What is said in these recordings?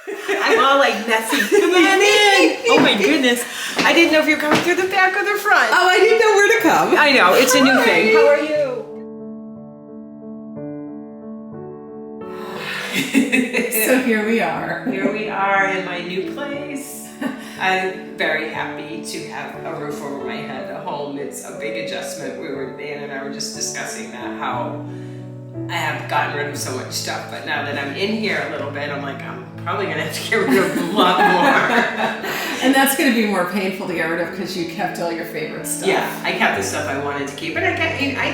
I'm all like messy. Come on in. Oh my goodness. I didn't know if you were coming through the back or the front. Oh, I didn't know where to come. I know, it's a new thing. How are you? So here we are. Here we are in my new place. I'm very happy to have a roof over my head, a home. It's a big adjustment. Dan and I were just discussing that, how I have gotten rid of so much stuff, but now that I'm in here a little bit, I'm like, I'm probably gonna have to get rid of a lot more. And that's gonna be more painful to get rid of because you kept all your favorite stuff. Yeah, I kept the stuff I wanted to keep, but I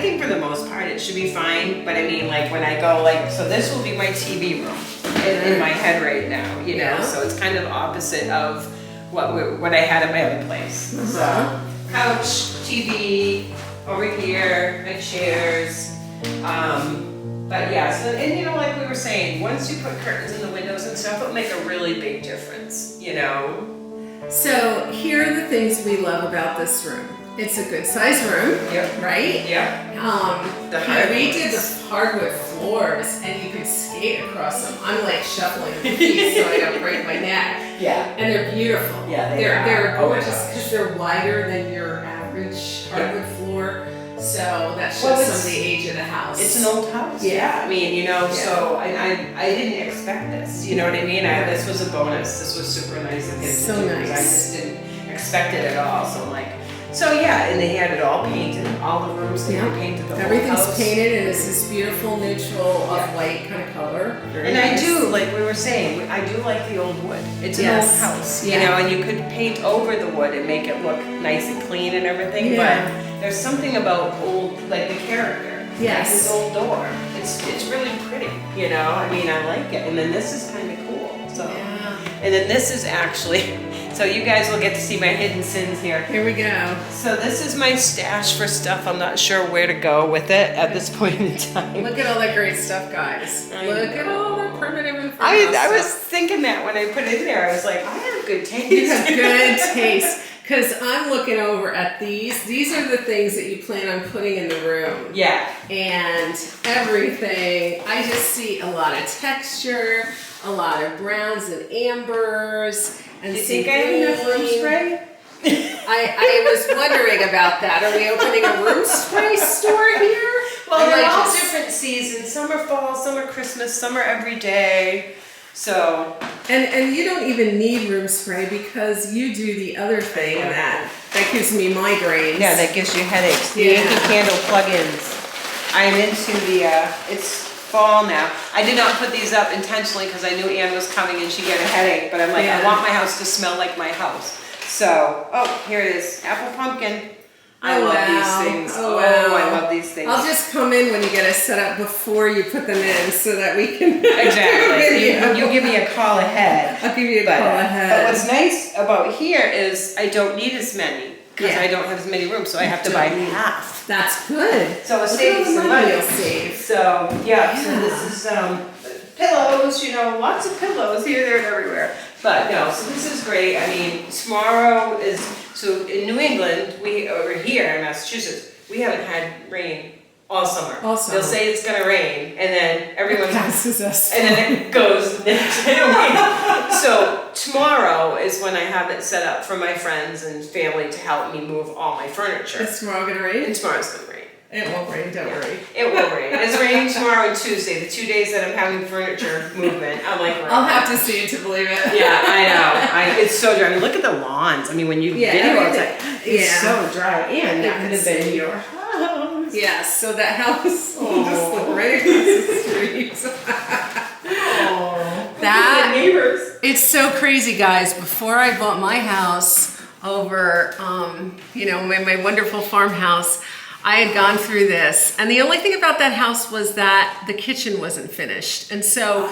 think for the most part it should be fine. But I mean, like when I go, like, so this will be my TV room in my head right now, you know. So it's kind of opposite of what I had at my other place. So couch, TV over here, my chairs. But yeah, so, and you know, like we were saying, once you put curtains in the windows and stuff, it'll make a really big difference, you know? So here are the things we love about this room. It's a good sized room, right? Yeah. We did the hardwood floors and you could skate across them. I'm like shuffling the feet so I don't break my neck. Yeah. And they're beautiful. Yeah, they're gorgeous because they're wider than your average hardwood floor. So that shows some of the age of the house. It's an old house. Yeah. I mean, you know, so I didn't expect this. You know what I mean? This was a bonus. This was super nice of him to do. Nice. I just didn't expect it at all. So I'm like, so yeah, and they had it all painted. All the rooms they were painted. The Everything's whole house. painted and it's this beautiful neutral off-white kind of color. Very and nice. I do, like we were saying, I do like the old wood. It's an old house, you know, and you could paint over the wood and make it look nice and clean and everything. But there's something about old, like the character. Yes. Like this old door. It's really pretty, you know. I mean, I like it. And then this is kind of cool. So, and then this is actually. So you guys will get to see my hidden sins here. Here we go. So this is my stash for stuff. I'm not sure where to go with it at this point in time. Look at all that great stuff, guys. Look at all the primitive and I was thinking that when I put it in there. I was like, I have good taste. You have good taste. Because I'm looking over at these. These are the things that you plan on putting in the room. Yeah. And everything. I just see a lot of texture, a lot of browns and ambers. And do you think I have enough room spray? I was wondering about that. Are we opening a room spray store here? Well, they're all different seasons. Some are fall, some are Christmas, some are every day. So. And you don't even need room spray because you do the other thing that gives me migraines. Yeah, that gives you headaches. The Yankee Candle plug-ins. I'm into it's fall now. I did not put these up intentionally because I knew Ann was coming and she'd get a headache, but I'm like, I want my house to smell like my house. So, here it is, apple pumpkin. I love these things. I love these things. I'll just come in when you get us set up before you put them in so that we can Exactly. You give me a call ahead. I'll give you a call ahead. But what's nice about here is I don't need as many because I don't have as many rooms, so I have to buy half. That's good. So it saves some money. So so this is pillows, you know, lots of pillows here, there, and everywhere. But no, so this is great. I mean, tomorrow is, so in New England, over here in Massachusetts, we haven't had rain all summer. They'll say it's gonna rain, and then everyone passes us. And then it goes next day. So tomorrow is when I have it set up for my friends and family to help me move all my furniture. Is tomorrow gonna rain? And tomorrow's gonna rain. It won't rain, don't worry. It will rain. It's raining tomorrow and Tuesday, the 2 days that I'm having furniture movement. I'm like, I'll have to see it to believe it. Yeah, I know. It's so dry. I mean, look at the lawns. I mean, when you video it's so dry. And that could have been your house. Yes, so that house just looked right across the street. That neighbors. It's so crazy, guys. Before I bought my house over, my wonderful farmhouse, I had gone through this, and the only thing about that house was that the kitchen wasn't finished. And so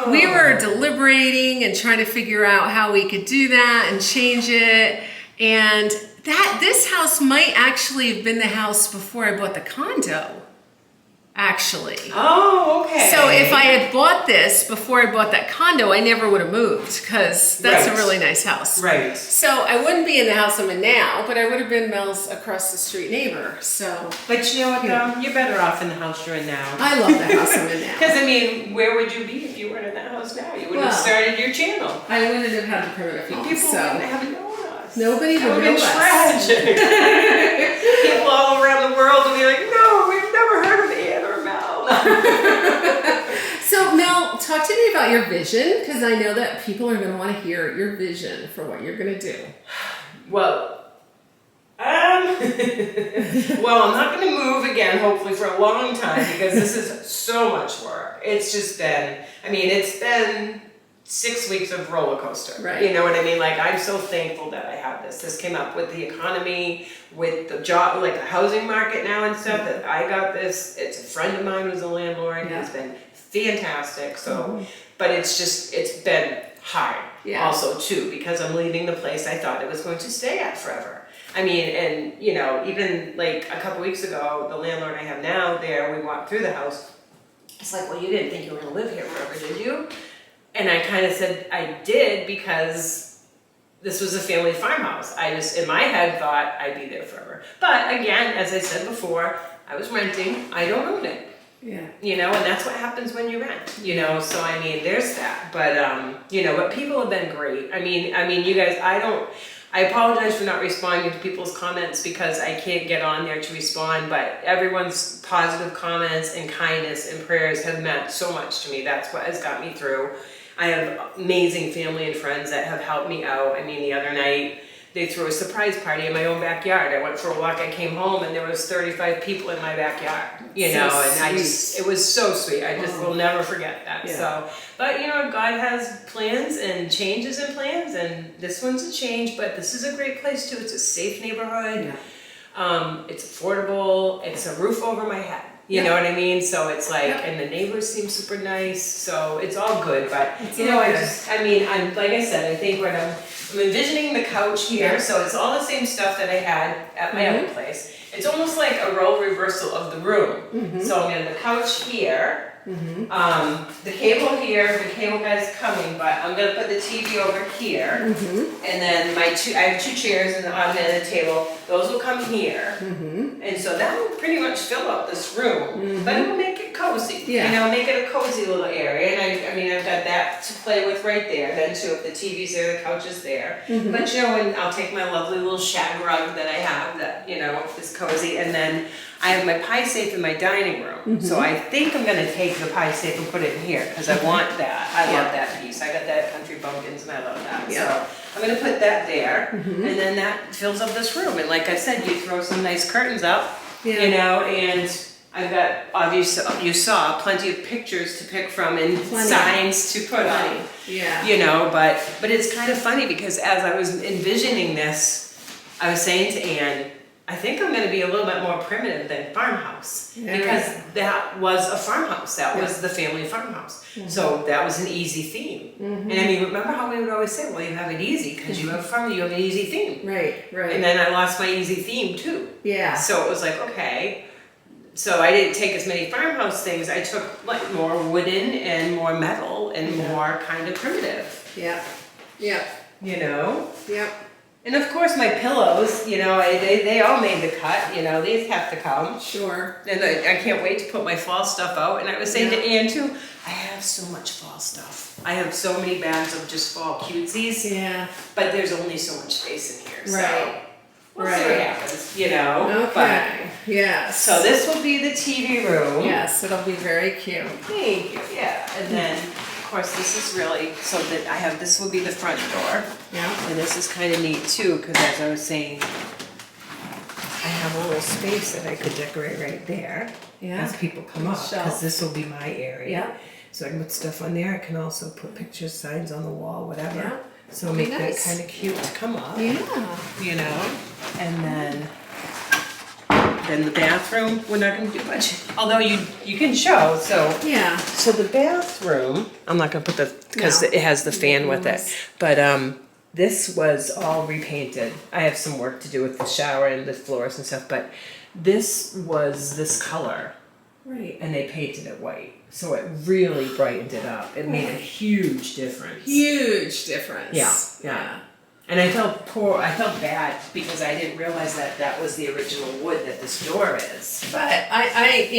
we were deliberating and trying to figure out how we could do that and change it. And this house might actually have been the house before I bought the condo. actually. Oh, okay. So if I had bought this before I bought that condo, I never would have moved because that's a really nice house. Right. So I wouldn't be in the house I'm in now, but I would have been Mel's across the street neighbor. So, But you know what, though? You're better off in the house you're in now. I love the house I'm in now. Because, I mean, where would you be if you weren't in that house now? You would have started your channel. I wouldn't have had the primitive home. People so. wouldn't have known us. Nobody would know us. Tragic. People all around the world would be like, no, we've never heard of Ann or Mel. So Mel, talk to me about your vision, because I know that people are going to want to hear your vision for what you're going to do. Well, well, I'm not going to move again, hopefully, for a long time, because this is so much work. It's just been, I mean, it's been 6 weeks of roller coaster. Right. You know what I mean? Like, I'm so thankful that I have this. This came up with the economy, with the job, like the housing market now and stuff, that I got this. It's a friend of mine who's a landlord. Yeah. He's been fantastic. So, but it's been hard also too, because I'm leaving the place I thought it was going to stay at forever. I mean, and you know, even like a couple weeks ago, the landlord I have now there, we walked through the house. It's like, well, you didn't think you were going to live here forever, did you? And I kind of said I did, because this was a family farmhouse. I just, in my head, thought I'd be there forever. But again, as I said before, I was renting. I don't own it. Yeah. You know, and that's what happens when you rent. You know, so I mean, there's that. But you know, but people have been great. I mean, you guys. I apologize for not responding to people's comments because I can't get on there to respond, but everyone's positive comments and kindness and prayers have meant so much to me. That's what has got me through. I have amazing family and friends that have helped me out. I mean, the other night, they threw a surprise party in my own backyard. I went for a walk, I came home, and there was 35 people in my backyard, you know, and it was so sweet. I just will never forget that. Yeah. So, but you know, God has plans and changes in plans, and this one's a change, but this is a great place too. It's a safe neighborhood. Yeah. It's affordable. It's a roof over my head. You know what I mean? So it's like, and the neighbors seem super nice, so it's all good. But you know, I'm like I said, I think when I'm envisioning the couch here, so it's all the same stuff that I had at my other place. It's almost like a role reversal of the room. So I'm gonna have the couch here, the cable here, the cable guy's coming, but I'm gonna put the TV over here, and then I have 2 chairs and the ottoman table. Those will come here, and so that will pretty much fill up this room, but it will make it cozy. You know, make it a cozy little area. And I mean, I've got that to play with right there. Then too, if the TV's there, the couch is there. But you know, and I'll take my lovely little shag rug that I have that you know is cozy, and then I have my pie safe in my dining room. So I think I'm gonna take the pie safe and put it in here because I want that. I love that piece. I got that country bumpkins and I love that. So I'm gonna put that there, and then that fills up this room. And like I said, you throw some nice curtains up, you know, and I've got, obviously, you saw plenty of pictures to pick from and signs to put on. You know, but it's kind of funny because as I was envisioning this, I was saying to Ann, I think I'm going to be a little bit more primitive than farmhouse because that was a farmhouse. That was the family farmhouse. So that was an easy theme. And I mean, remember how we would always say, well, you have it easy because you have you have an easy theme. Right. And then I lost my easy theme too. So it was like, okay. So I didn't take as many farmhouse things. I took like more wooden and more metal and more kind of primitive. You know? And of course my pillows, you know, they all made the cut, you know, these have to come. And I can't wait to put my fall stuff out. And I was saying to Ann too, I have so much fall stuff. I have so many bags of just fall cutesies. But there's only so much space in here. So we'll see what happens, you know. But, so this will be the TV room. It'll be very cute. Thank you, and then of course this is really, so that I have, this will be the front door. And this is kind of neat too, because as I was saying, I have a little space that I could decorate right there as people come up, because this will be my area. So I can put stuff on there. I can also put pictures, signs on the wall, whatever. So make that kind of cute to come up. You know, and then the bathroom, we're not going to do much. Although you can show, so. So the bathroom, I'm not going to put the, because it has the fan with it. But this was all repainted. I have some work to do with the shower and the floors and stuff, but this was this color. Right. and they painted it white. So it really brightened it up. It made a huge difference. Huge difference. Yeah. And I felt bad because I didn't realize that was the original wood that this door is. But I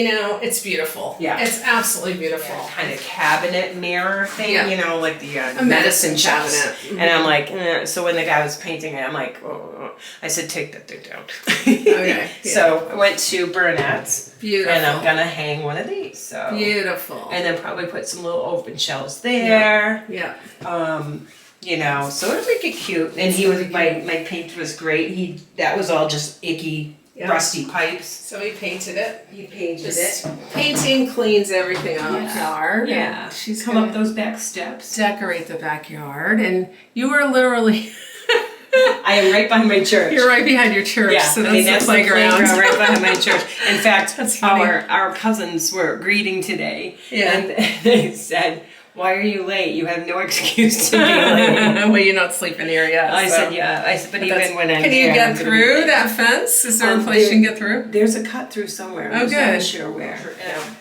it's beautiful. Yeah. It's absolutely beautiful. Yeah, kind of cabinet mirror thing, Yeah. Like the A medicine chest. cabinet. Mm-hmm. And I'm like, so when the guy was painting it, I'm like, oh. I said, take that thing down. Okay. Yeah. So I went to Burnett's. Beautiful. And I'm gonna hang one of these. So Beautiful. And then probably put some little open shelves there. Yeah. So it'll make it cute. And he was my paint was great. That was all just icky, rusty pipes. So he painted it. He painted Just it. painting cleans everything up. Yard. Yeah. She's Come up those back steps. decorate the backyard, and you are literally I am right behind my church. you're right behind your church. Yeah, So that's the playground. right behind my church. In fact, That's funny. our cousins were greeting today, Yeah. and they said, "Why are you late? You have no excuse to be late." Well, you're not sleeping here yet. I so. said, "Yeah." I said, "But even when I'm Can there, you I'm get gonna be through late." that fence? Is there a place you can get through? There's a cut through somewhere. Oh, I'm good. not sure where.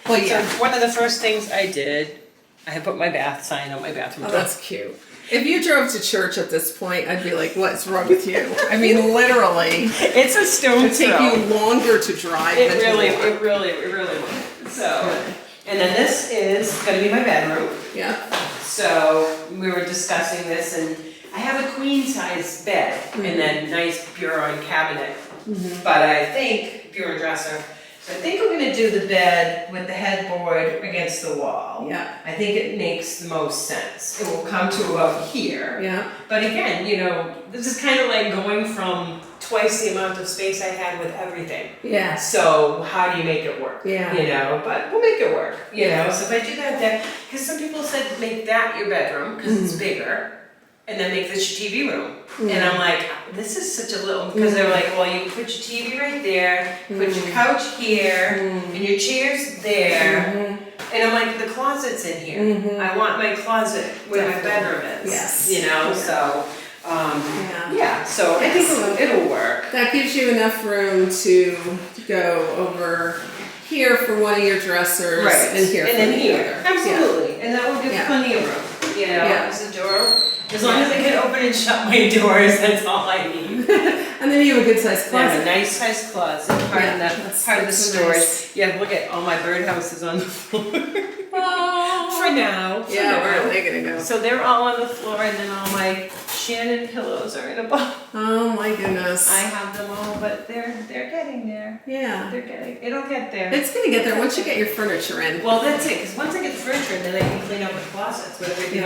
Well, yeah. So one of the first things I did, I had put my bath sign on my bathroom Oh, door. that's cute. If you drove to church at this point, I'd be like, what's wrong with you? I mean, literally. It's a stone It would take throw. you longer to drive It than really to walk. would. So, and then this is going to be my bedroom. Yeah. So we were discussing this, and I have a queen size bed, and then nice bureau and cabinet. But I think bureau and dresser. So I think we're gonna do the bed with the headboard against the wall. Yeah. I think it makes the most sense. It will come to about here. Yeah. But again, this is kind of like going from twice the amount of space I had with everything. Yeah. So how do you make it work? Yeah. But we'll make it work. So if I do that, because some people said make that your bedroom because it's bigger, and then make this your TV room. And I'm like, this is such a little, because they're like, well, you can put your TV right there, put your couch here, and your chair's there. And I'm like, the closet's in here. I want my closet where my bedroom is. Yes. So. So I think it'll work. That gives you enough room to go over here for one of your dressers and here for then the here. other. Absolutely. And that will give plenty of room. Yeah. As a door. As long as I can open and shut my doors, that's all I need. And then you have a good sized I have closet. a nice sized closet, part of the that's so storage. nice. Yeah, look at all my birdhouses on the floor. Oh. For now. Yeah, where are they gonna go? So they're all on the floor, and then all my Shannon pillows are in a box. Oh my goodness. I have them all, but they're getting there. Yeah. It'll get there. It's gonna get there once you get your furniture in. Well, that's it, because once I get the furniture in, then I can clean up the closets with everything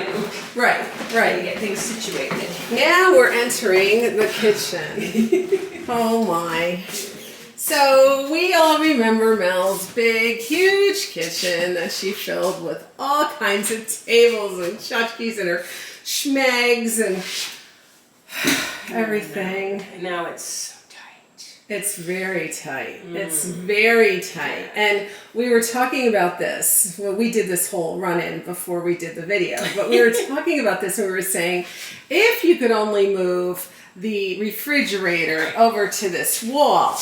Right, and right. get things situated. Now we're entering the kitchen. Oh my. So we all remember Mel's big, huge kitchen that she filled with all kinds of tables and tchotchkes and her schmegs and everything. And now it's so tight. It's very tight. It's very tight. And we were talking about this. Well, we did this whole run-in before we did the video. But we were talking about this and we were saying, if you could only move the refrigerator over to this wall,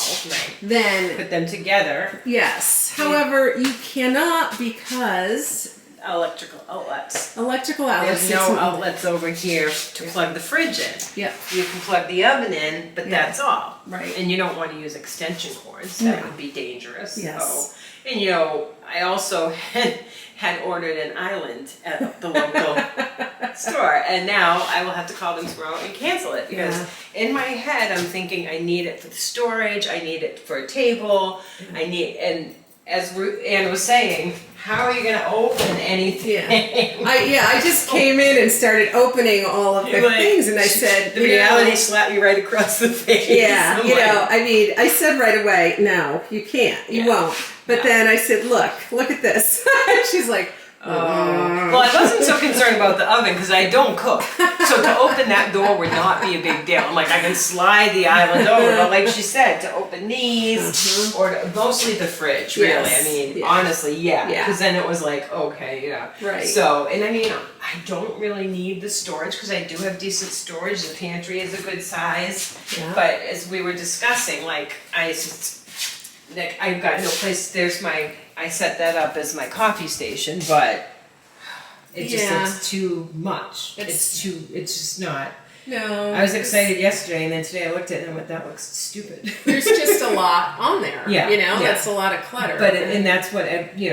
then Put them together. yes. However, you cannot because Electrical outlets. electrical outlets. There's no outlets over here to plug the fridge in. Yep. You can plug the oven in, but that's all. Right. And you don't want to use extension cords. No. That would be dangerous. Yes. So, and I also had ordered an island at the local store, and now I will have to call them tomorrow and cancel it because in my head I'm thinking I need it for the storage, I need it for a table, and as Ann was saying, how are you going to open anything? I just came in and started opening all of the things, and I said, the reality slapped you right across the face. Yeah, I said right away, no, you can't, you won't. But then I said, look at this. She's like, well, I wasn't so concerned about the oven because I don't cook. So to open that door would not be a big deal. I'm like, I can slide the island over. But like she said, to open these, or mostly the fridge, really. Yes. I mean, honestly, Yeah. Because then it was like, okay, Right. So, and I mean, I don't really need the storage because I do have decent storage. The pantry is a good size. Yeah. But as we were discussing, I've got no place. There's my I set that up as my coffee station, but it just looks too much. It's just not. No. I was excited yesterday, and then today I looked at it and I went, that looks stupid. There's just a lot on there. Yeah. That's a lot of clutter. But and that's what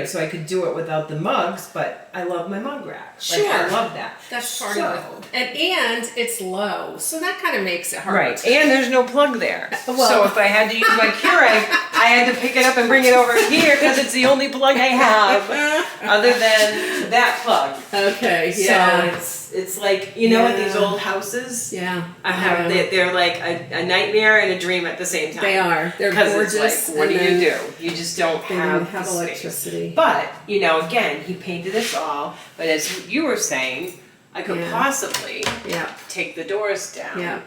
so I could do it without the mugs, but I love my mug rack. Sure. Like, I love that. That's part of it. And it's low, so that kind of makes it hard. Right, and there's no plug there. Well, so if I had to use my Keurig, I had to pick it up and bring it over here because it's the only plug I have other than that plug. Okay, yeah. So it's like, with these old houses, they're like a nightmare and a dream at the same time. They are. They're gorgeous. It's like, what do you do? You just don't have electricity. But, again, he painted us all, but as you were saying, I could possibly take the doors down. Yeah.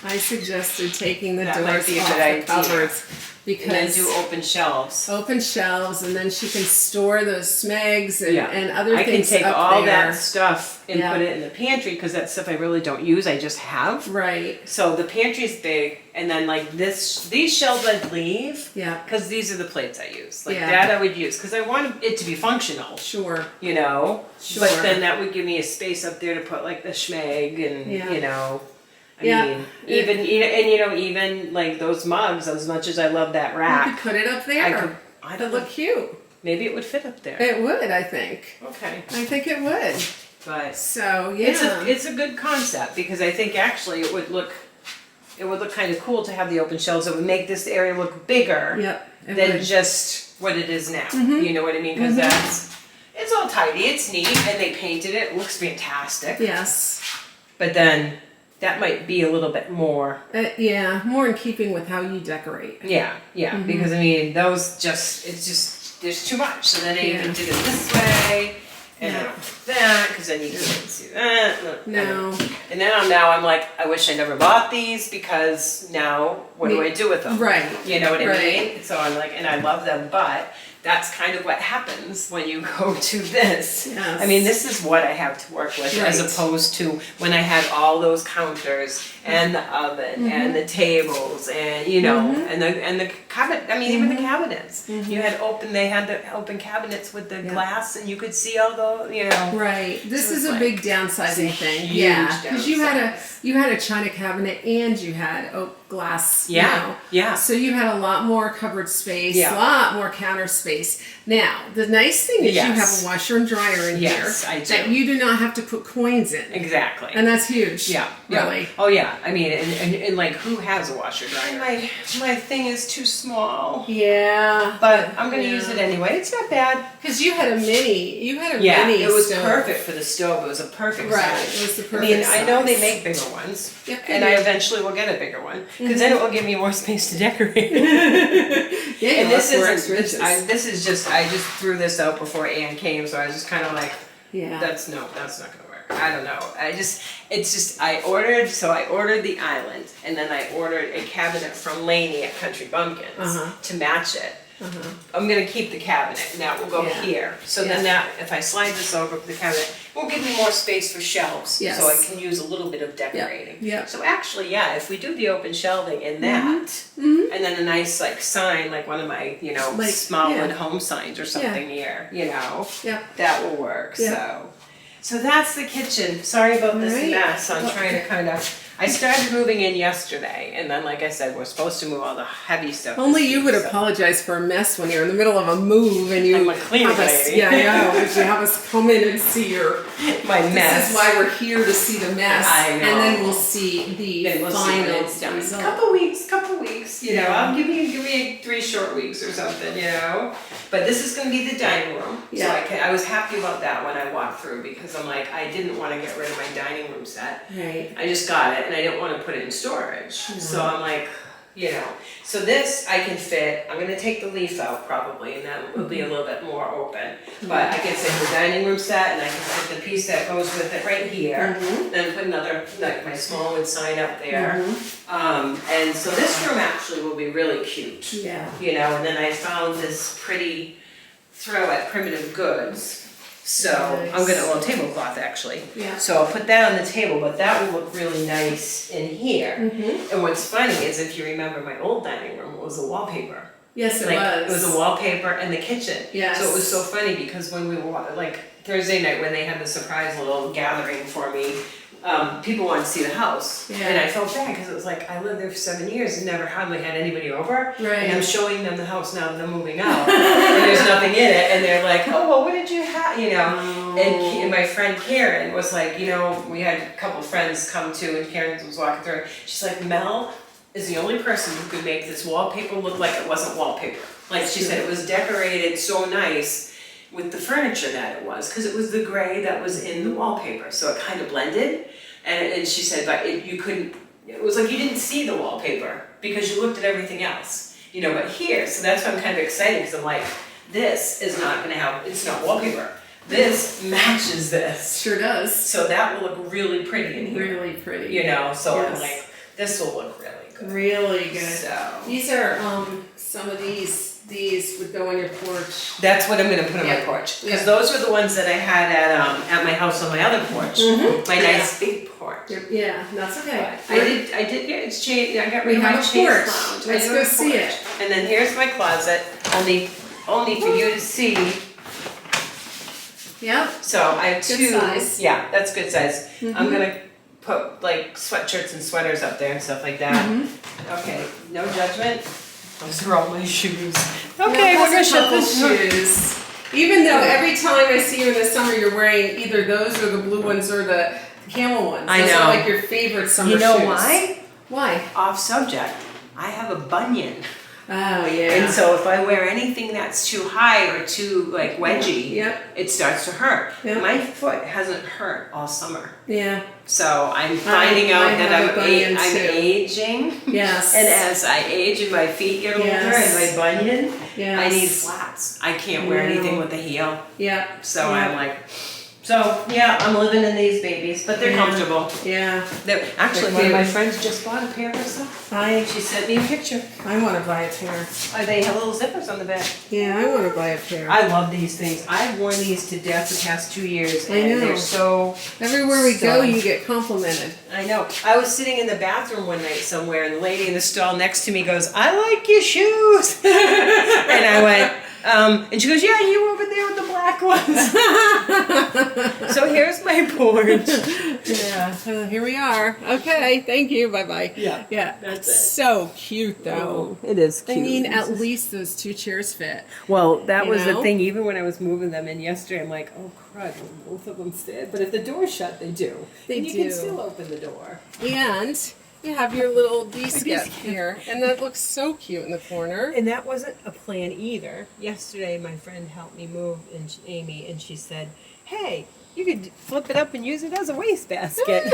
I suggested taking the That doors might be a off good the idea. cupboards. Because And then do open shelves. Open shelves, and then she can store those smegs and other I things can take up all there. that stuff and put it in the pantry because that's stuff I really don't use. I just have. Right. So the pantry's big, and then like these shelves I'd leave. Yeah. Because these are the plates I use. Like that I would use because I want it to be functional. Sure. Sure. But then that would give me a space up there to put like the schmeg and I mean, even like those mugs, as much as I love that rack. You could put it up there. I It'd look cute. Maybe it would fit up there. It would, I think. Okay. I think it would. But so yeah, it's a good concept because I think actually it would look kind of cool to have the open shelves. It would make this area look bigger than just what it is now. Mm-hmm. You know what I mean? Because it's all tidy, it's neat, and they painted it. It looks fantastic. Yes. But then that might be a little bit more. More in keeping with how you decorate. Yeah, Mm-hmm. because I mean those there's too much. So then I even did it this way. And I don't do that because then you can't see that. No. And then I'm like, I wish I never bought these because now what do I do with them? Right. You know what I mean? So I'm like, and I love them, but that's kind of what happens when you go to this. Yes. I mean, this is what I have to work with as opposed to when I had all those counters and the oven and the tables and and the cabinet. I mean, even the cabinets. You had they had the open cabinets with the glass, and you could see all the Right. This So is it's a like- big downsizing thing. huge Yeah, because you downsize. had a china cabinet and you had oak glass. Yeah, yeah. So you had a lot more cupboard space, Yeah. a lot more counter space. Now, the nice thing is you have a washer and dryer in Yes, here I do. that you do not have to put coins in. Exactly. And that's huge. Yeah. Really. Oh yeah. I mean, and like, who has a washer dryer? My thing is too small. Yeah. But I'm gonna use it anyway. It's not bad. Because you had a mini. You had a Yeah, mini. it was stove. perfect for the stove. It was a perfect Right, size. it was the I mean, perfect I know they size. make bigger ones, Yep, they and do. I eventually will get a bigger one because then it will give me more space to decorate. Yeah, And this more is extra I just threw this out before Anne came, so I was just kind of like, Yeah. that's not gonna work. I don't know. I ordered the island, and then I ordered a cabinet from Laney at Country Bumpkins to match it. I'm gonna keep the cabinet, and that will go here. So then if I slide this over the cabinet, it will give me more space for shelves, Yes. so I can use a little bit of decorating. Yeah. So actually, if we do the open shelving in that, and then a nice like sign, like one of my Like, Smallwood home signs or something here, Yeah. that will work. Yeah. So that's the kitchen. Sorry about this Right. mess. I'm trying to I started moving in yesterday, and then like I said, we're supposed to move all the heavy stuff. Only this you week, would so- apologize for a mess when you're in the middle of a move and you I'm a cleaning have us. lady. Yeah, I know. But you have us come in and see your my mess. This is why we're here to see the mess. I know. And then we'll see the Then we'll see final when it's done. result. Couple weeks. Yeah. I'll give me 3 short weeks or something. But this is going to be the dining room. Yeah. So I was happy about that when I walked through because I'm like, I didn't want to get rid of my dining room set. Right. I just got it and I didn't want to put it in storage. So I'm like, so this I can fit. I'm going to take the leaf out probably, and that will be a little bit more open. But I can fit the dining room set, and I can fit the piece that goes with it right here. Then put another, like my Smallwood sign up there. And so this room actually will be really cute. Yeah. And then I found this pretty throw at Primitive Goods. So Nice. tablecloth actually. Yeah. So I'll put that on the table, but that will look really nice in here. And what's funny is if you remember my old dining room, it was a wallpaper. Yes, it Like, was. it was a wallpaper and the kitchen. Yes. So it was so funny because when we were, like, Thursday night when they had the surprise little gathering for me, people wanted to see the house. Yeah. And I felt bad because it was like, I lived there for 7 years and never hardly had anybody over. Right. And I'm showing them the house now that I'm moving out. And there's nothing in it. And they're like, oh, well, what did you have? You know. Oh. And my friend Karen was like, you know, we had a couple of friends come too, and Karen was walking through. She's like, Mel is the only person who could make this wallpaper look like it wasn't wallpaper. Like she said, it was decorated so nice with the furniture that it was, because it was the gray that was in the wallpaper, so it kind of blended. And she said, but you couldn't, it was like you didn't see the wallpaper because you looked at everything else, you know, but here, so that's why I'm kind of excited, because I'm like, this is not gonna have, it's not wallpaper. This matches this. Sure does. So that will look really pretty in here. Really pretty. You know, so Yes. I'm like, this will look really good. Really good. So These are some of these would go on your porch. that's what I'm gonna put on my Yeah. porch. Yeah. Because those were the ones that I had at my house on my other porch. Mhm. My nice big porch. Yeah, that's okay. I did get it's changed. I got We rid of have my a chaise porch. lounge. I Let's do go have a see porch. it. And then here's my closet, only for you to see. Yep. So I have Good two. size. Yeah, that's good size. I'm Mhm. gonna put like sweatshirts and sweaters up there and stuff like that. Okay, no judgment. Those are all my shoes. Okay, Now, we're gonna those are shut couple this door. shoes. Even though every time I see you in the summer, you're wearing either those or the blue ones or the camel ones. I Those know. are like your favorite summer You know shoes. why? Why? Off subject. I have a bunion. Oh yeah. And so if I wear anything that's too high or too like wedgy, Yep. it starts to hurt. Yep. My foot hasn't hurt all summer. Yeah. So I'm finding out I that have a bunion I'm too. aging. Yes. And as I age and my feet get older Yes. and my bunion, Yes. I need flats. I can't wear No. anything with a heel. Yeah. So Yeah. I'm like, so yeah, I'm living in these babies, but they're Yeah. comfortable. Yeah. They're, actually, They're one of my cute. friends just bought a pair herself. She sent me a picture. I want to buy a pair. They have little zippers on the back. Yeah, I want to buy a pair. I love these things. I've worn these to death the past 2 years, I and know. they're so. Everywhere we go, So- you get complimented. I know. I was sitting in the bathroom one night somewhere, and the lady in the stall next to me goes, "I like your shoes," and I went. And she goes, "Yeah, you over there with the black ones." So here's my porch. Yeah. Here we are. Okay. Thank you. Bye bye. Yeah, Yeah. that's it. So cute though. It is I cute. mean, at least those 2 chairs fit. Well, that You was the know? thing. Even when I was moving them in yesterday, I'm like, "Oh crud, both of them fit." But if the door's shut, they do. They and you do. can still open the door. And you have your little D-skip here, and that looks so cute in the corner. And that wasn't a plan either. Yesterday, my friend helped me move, Amy, and she said, "Hey, you could flip it up and use it as a wastebasket."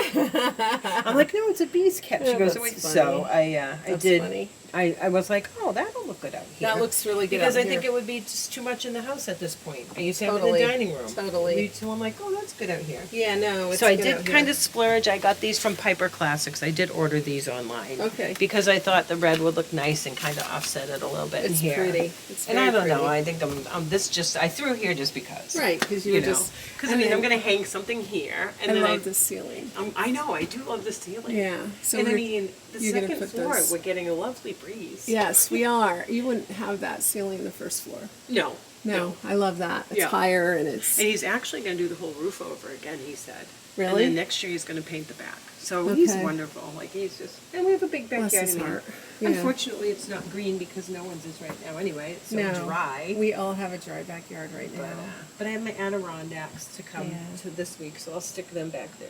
I'm like, "No, it's a bee's cap." She Oh, goes, that's "Wait." funny. So I That's did. funny. I was like, "Oh, that'll look good out here." That looks really good because out I think here. it would be just too much in the house at this point. I used to have it Totally. in the dining room. Totally. So I'm like, "Oh, that's good out here." Yeah, no. It's So I good did out kind here. of splurge. I got these from Piper Classics. I did order these online. Okay. Because I thought the red would look nice and kind of offset it a little bit It's in here. pretty. It's And very I don't know. pretty. I think I threw here just because. Right, because you were just. Because I mean, I'm gonna hang something here, and I then love the ceiling. I know I do love the ceiling. Yeah. So and I we're- mean, the you're gonna second put floor, those- we're getting a lovely breeze. Yes, we are. You wouldn't have that ceiling in the first floor. No. No, I love that. It's Yeah. higher and it's. And he's actually gonna do the whole roof over again. He said. Really? And then next year he's gonna paint the back. So he's Okay. wonderful. Like he's just. And we have a big Bless backyard. his I mean, heart. Yeah. Unfortunately, it's not green because no one's is right now. Anyway, it's so No, dry. we all have a dry backyard right But, now. but I have my Adirondacks to come Yeah. to this week, so I'll stick them back there.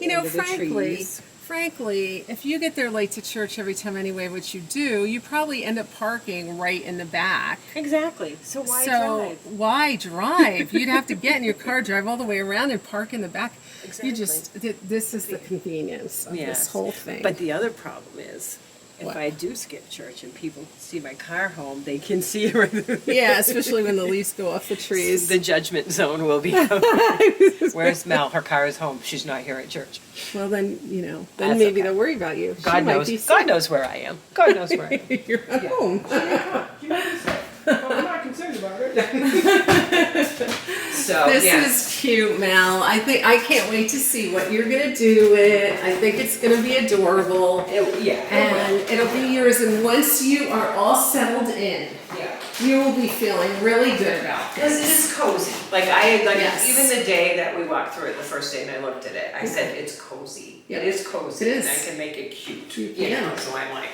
You know, under the trees. frankly, if you get there late to church every time anyway, which you do, you probably end up parking right in the back. Exactly. So why so drive? why drive? You'd have to get in your car, drive all the way around, and park in the back. Exactly. You just this is the convenience of Yes. this whole thing. But the other problem is, if What? I do skip church and people see my car home, they can see it right there. yeah, especially when the leaves go off the trees. The judgment zone will be. Where's Mel? Her car is home. She's not here at church. Well, then then That's maybe okay. they'll worry about you. She God might knows. be God sick. knows where I am. God knows where I am. You're at home. I'm not concerned about it. So This yeah. is cute, Mel. I can't wait to see what you're gonna do with it. I think it's gonna be adorable. And it'll be yours. And once you are all settled in, you will be feeling really good about Because it this. is cozy. Like I like Yes. even the day that we walked through it, the first day and I looked at it, I said it's cozy. Yep. It is cozy. It is. And I can make it cute. You You know, can. so I'm like,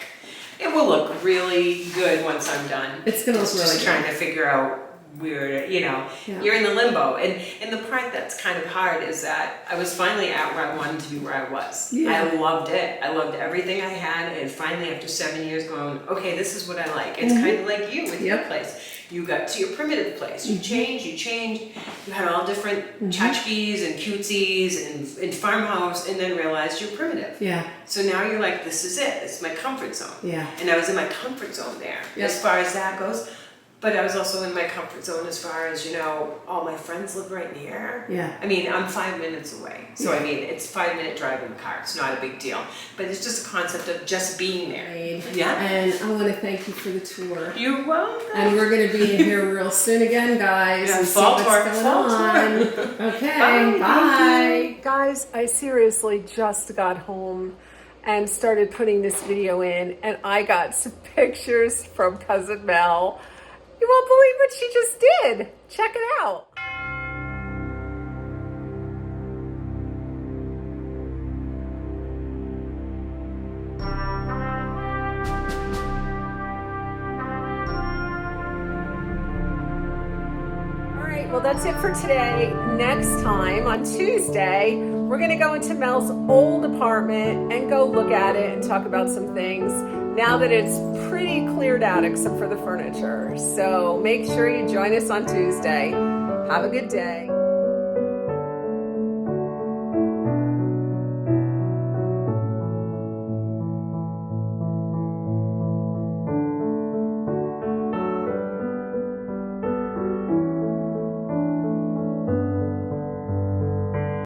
it will look really good once I'm done. It's gonna look It's really just good. trying to figure out where, you know, you're in the limbo. And the part that's kind of hard is that I was finally at where I wanted to be where I was. Yeah. I loved it. I loved everything I had. And finally, after 7 years going, okay, this is what I like. It's kind of like you with your place. You got to your primitive place. You changed. You had all different tchotchkes and cutesies and farmhouse, and then realized you're primitive. Yeah. So now you're like, this is it. It's my comfort zone. Yeah. And I was in my comfort zone there as far as that goes. But I was also in my comfort zone as far as, you know, all my friends live right near. Yeah. I mean, I'm 5 minutes away. So, I mean, it's 5-minute drive in the car. It's not a big deal. But it's just a concept of just being there. Yeah. And I want to thank you for the tour. You're welcome. And we're going to be here real soon again, guys, and see fall what's tour, going fall on. tour. Okay, Bye. bye. Guys, I seriously just got home and started putting this video in, and I got some pictures from Cousin Mel. You won't believe what she just did. Check it out. Well, that's it for today. Next time on Tuesday, we're going to go into Mel's old apartment and go look at it and talk about some things now that it's pretty cleared out except for the furniture. So make sure you join us on Tuesday. Have a good day.